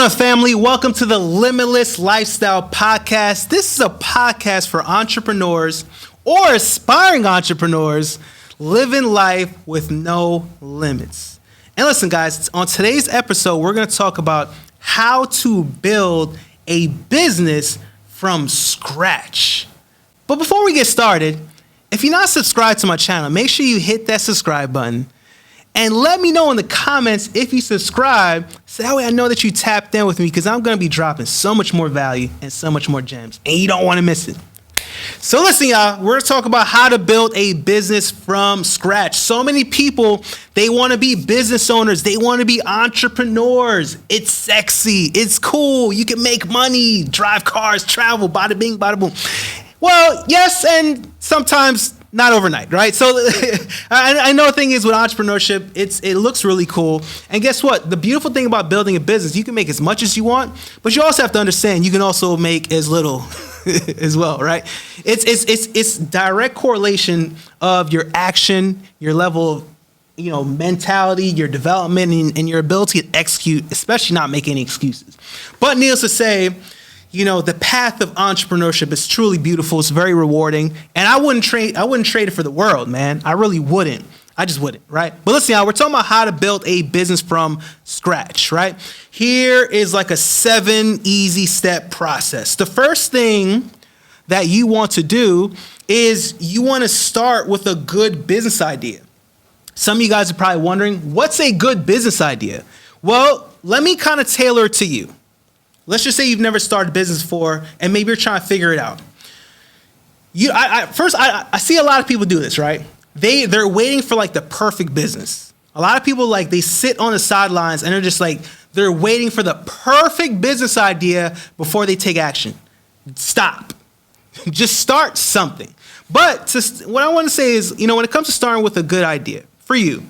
on, family? Welcome to the Limitless Lifestyle Podcast. This is a podcast for entrepreneurs or aspiring entrepreneurs living life with no limits. And listen, guys, on today's episode, we're going to talk about how to build a business from scratch. But before we get started, if you're not subscribed to my channel, make sure you hit that subscribe button. And let me know in the comments if you subscribe, so that way I know that you tapped in with me, because I'm going to be dropping so much more value and so much more gems, and you don't want to miss it. So listen, y'all, we're going to talk about how to build a business from scratch. So many people, they want to be business owners. They want to be entrepreneurs. It's sexy. It's cool. You can make money, drive cars, travel, bada bing, bada boom. Well, yes, and sometimes not overnight, right? So I know the thing is with entrepreneurship, it looks really cool. And guess what? The beautiful thing about building a business, you can make as much as you want, but you also have to understand you can also make as little as well, right? It's direct correlation of your action, your level of mentality, your development, and your ability to execute, especially not make any excuses. But needless to say, the path of entrepreneurship is truly beautiful. It's very rewarding. And I wouldn't trade it for the world, man. I really wouldn't. I just wouldn't, right? But listen, y'all, we're talking about how to build a business from scratch, right? Here is like a 7 easy step process. The first thing that you want to do is you want to start with a good business idea. Some of you guys are probably wondering, what's a good business idea? Well, let me kind of tailor it to you. Let's just say you've never started a business before, and maybe you're trying to figure it out. I see a lot of people do this, right? They're waiting for like the perfect business. A lot of people they sit on the sidelines and they're just they're waiting for the perfect business idea before they take action. Stop. Just start something. But what I want to say is, when it comes to starting with a good idea for you,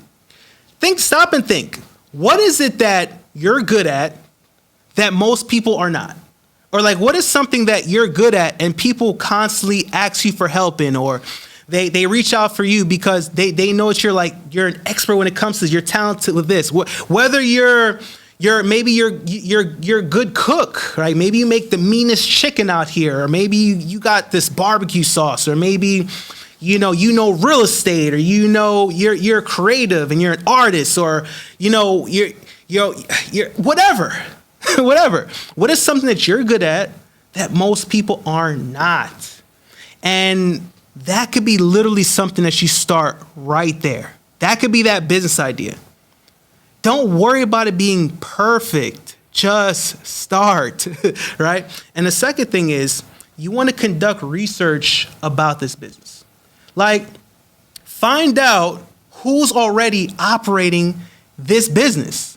stop and think. What is it that you're good at that most people are not? Or what is something that you're good at and people constantly ask you for help in, or they reach out for you because they know that you're an expert when it comes to, you're talented with this. Whether you're a good cook, right? Maybe you make the meanest chicken out here, or maybe you got this barbecue sauce, or maybe you know real estate, or you're creative and you're an artist, or you're whatever. Whatever. What is something that you're good at that most people are not? And that could be literally something that you start right there. That could be that business idea. Don't worry about it being perfect. Just start, right? And the second thing is you want to conduct research about this business. Find out who's already operating this business.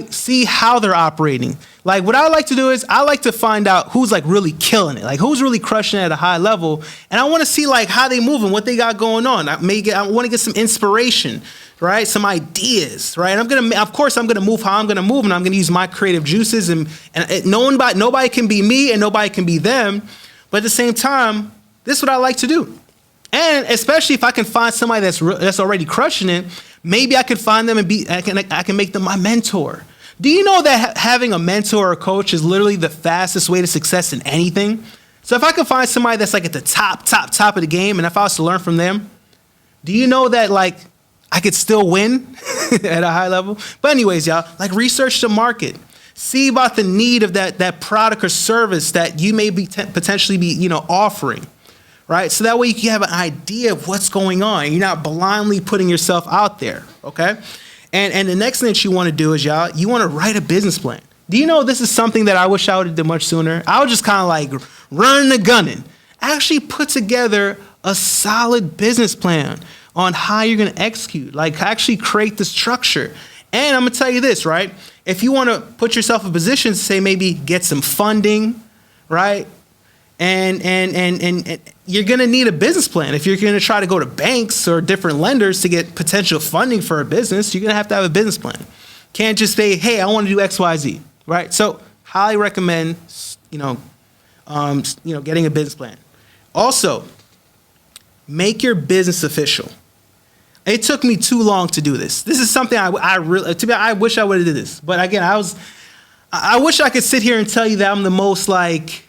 See how they're operating. What I like to do is I like to find out who's really killing it. Who's really crushing it at a high level. And I want to see how they move and what they got going on. I want to get some inspiration, right? Some ideas, right? And of course I'm going to move how I'm going to move, and I'm going to use my creative juices, and nobody can be me and nobody can be them. But at the same time, this is what I like to do. And especially if I can find somebody that's already crushing it, maybe I could find them and I can make them my mentor. Do you know that having a mentor or a coach is literally the fastest way to success in anything? So if I could find somebody that's at the top of the game, and if I was to learn from them, do you know that I could still win at a high level? But anyways, y'all, research the market. See about the need of that product or service that you may be potentially be offering. Right? So that way you can have an idea of what's going on. You're not blindly putting yourself out there, okay? And the next thing that you want to do is, y'all, you want to write a business plan. Do you know this is something that I wish I would have done much sooner? I was just kind of running the gunning. Actually put together a solid business plan on how you're going to execute, actually create the structure. And I'm going to tell you this, right? If you want to put yourself in a position to say maybe get some funding, right? And you're going to need a business plan. If you're going to try to go to banks or different lenders to get potential funding for a business, you're going to have a business plan. Can't just say, hey, I want to do X, Y, Z, right? So highly recommend, getting a business plan. Also, make your business official. It took me too long to do this. This is something I wish I would have did this. But again, I wish I could sit here and tell you that I'm the most like,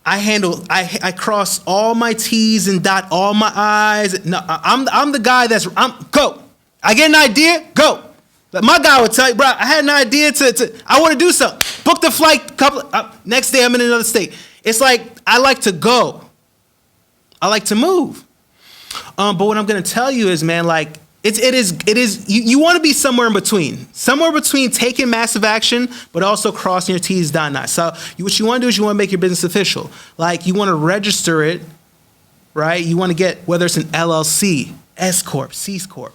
I cross all my T's and dot all my I's. No, I'm the guy go. I get an idea, go. Like my guy would tell you, bro, I had an idea I want to do something. Book the flight, next day I'm in another state. It's like, I like to go. I like to move. But what I'm going to tell you is, man, like, it is, you want to be somewhere in between. Somewhere between taking massive action, but also crossing your T's, dotting I's. So what you want to do is you want to make your business official. Like, you want to register it, right? You want to get, whether it's an LLC, S Corp, C Corp.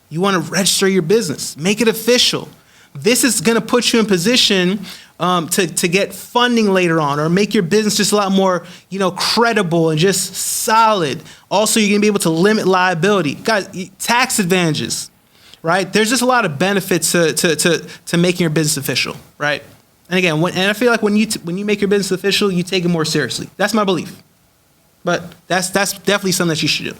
You want to register your business, make it official. This is going to put you in position to get funding later on, or make your business just a lot more, credible and just solid. Also, you're going to be able to limit liability. Guys, tax advantages, right? There's just a lot of benefits to making your business official, right? And again, I feel like when you make your business official, you take it more seriously. That's my belief. But that's definitely something that you should do.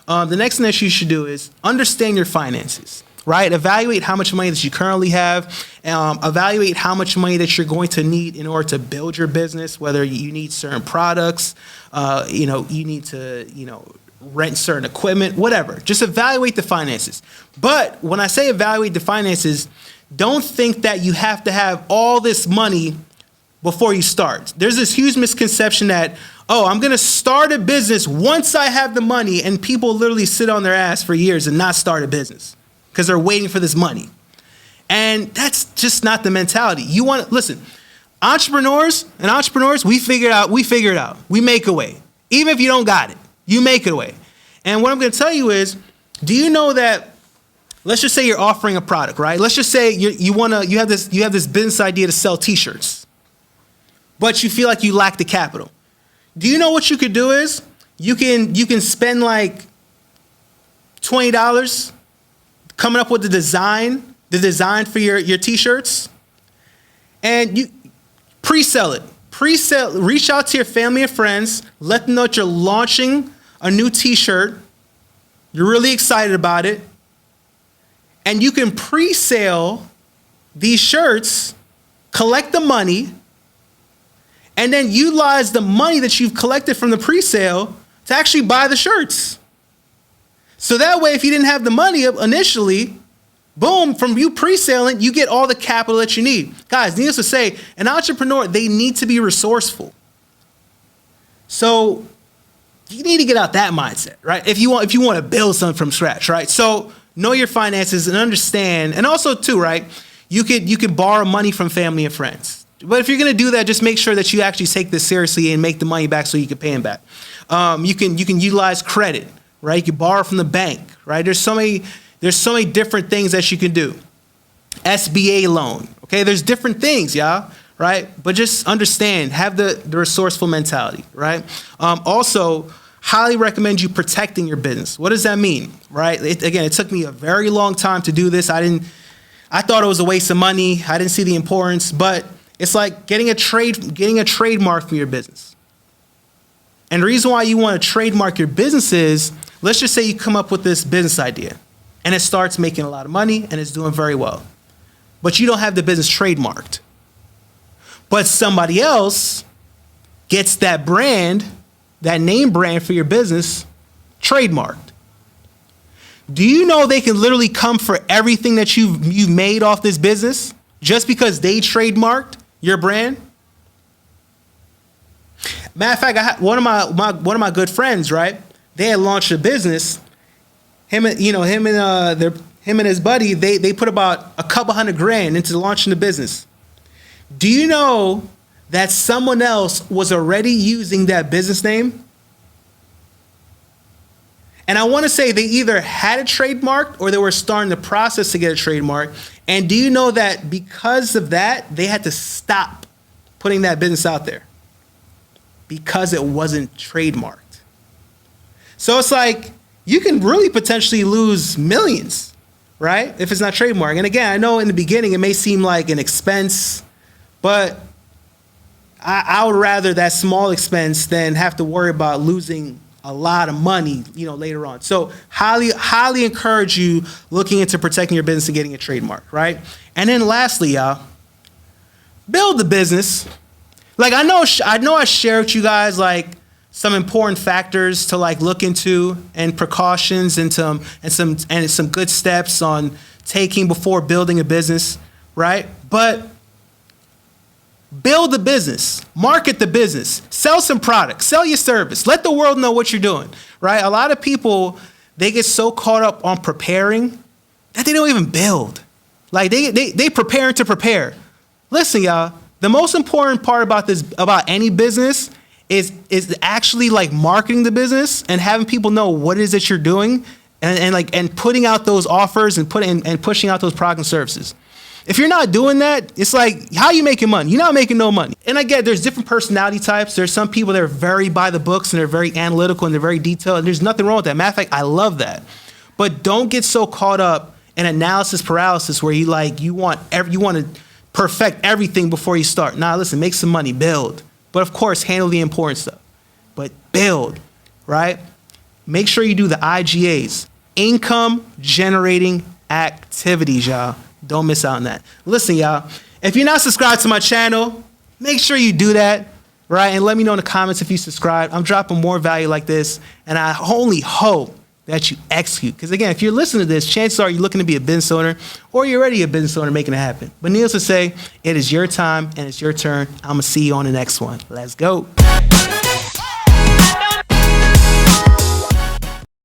The next thing that you should do is understand your finances, right? Evaluate how much money that you currently have. Evaluate how much money that you're going to need in order to build your business, whether you need certain products, you need to, rent certain equipment, whatever. Just evaluate the finances. But when I say evaluate the finances, don't think that you have to have all this money before you start. There's this huge misconception that, I'm going to start a business once I have the money, and people literally sit on their ass for years and not start a business because they're waiting for this money. And that's just not the mentality. Listen, entrepreneurs, we figure it out. We make a way. Even if you don't got it, you make it a way. And what I'm going to tell you is, do you know that, let's just say you're offering a product, right? Let's just say you have this business idea to sell t-shirts, but you feel like you lack the capital. Do you know what you could do is you can spend like $20 coming up with the design for your t-shirts, and you pre-sell it. Reach out to your family and friends, let them know that you're launching a new t-shirt. You're really excited about it. And you can pre-sale these shirts, collect the money, and then utilize the money that you've collected from the pre-sale to actually buy the shirts. So that way, if you didn't have the money initially, boom, from you pre-selling, you get all the capital that you need. Guys, needless to say, an entrepreneur, they need to be resourceful. So you need to get out that mindset, right? If you want to build something from scratch, right? So know your finances and understand, and also too, right? You could borrow money from family and friends. But if you're going to do that, just make sure that you actually take this seriously and make the money back so you can pay them back. You can utilize credit, right? You can borrow from the bank, right? There's so many different things that you can do. SBA loan, okay? There's different things, y'all, right? But just understand, have the resourceful mentality, right? Also, highly recommend you protecting your business. What does that mean, right? It took me a very long time to do this. I thought it was a waste of money. I didn't see the importance, but it's like getting a trademark for your business. And the reason why you want to trademark your business is, let's just say you come up with this business idea and it starts making a lot of money and it's doing very well, but you don't have the business trademarked. But somebody else gets that brand, that name brand for your business trademarked. Do you know they can literally come for everything that you've made off this business just because they trademarked your brand? Matter of fact, I had one of my good friends, right? They had launched a business. Him and his buddy, they put about a couple $100,000 into launching the business. Do you know that someone else was already using that business name? And I want to say they either had it trademarked or they were starting the process to get a trademark. And do you know that because of that, they had to stop putting that business out there because it wasn't trademarked? So it's like you can really potentially lose millions, right? If it's not trademarked. And again, I know in the beginning it may seem like an expense, but I would rather that small expense than have to worry about losing a lot of money, later on. So highly encourage you looking into protecting your business and getting a trademark, right? And then lastly, y'all, build the business. Like I know I shared with you guys like some important factors to like look into and precautions and some good steps on taking before building a business, right? But build the business, market the business, sell some products, sell your service, let the world know what you're doing, right? A lot of people, they get so caught up on preparing that they don't even build. Like they preparing to prepare. Listen, y'all, the most important part about any business is actually like marketing the business and having people know what it is that you're doing and putting out those offers and pushing out those products and services. If you're not doing that, it's like, how are you making money? You're not making no money. And I get there's different personality types. There's some people that are very by the books and they're very analytical and they're very detailed. And there's nothing wrong with that. Matter of fact, I love that. But don't get so caught up in analysis paralysis where you want to perfect everything before you start. Nah, listen, make some money, build. But of course, handle the important stuff. But build, right? Make sure you do the IGAs, income generating activities, y'all. Don't miss out on that. Listen, y'all, if you're not subscribed to my channel, make sure you do that, right? And let me know in the comments if you subscribe. I'm dropping more value like this, and I only hope that you execute. Because again, if you're listening to this, chances are you're looking to be a business owner, or you're already a business owner making it happen. But needless to say, it is your time and it's your turn. I'm going to see you on the next one. Let's go.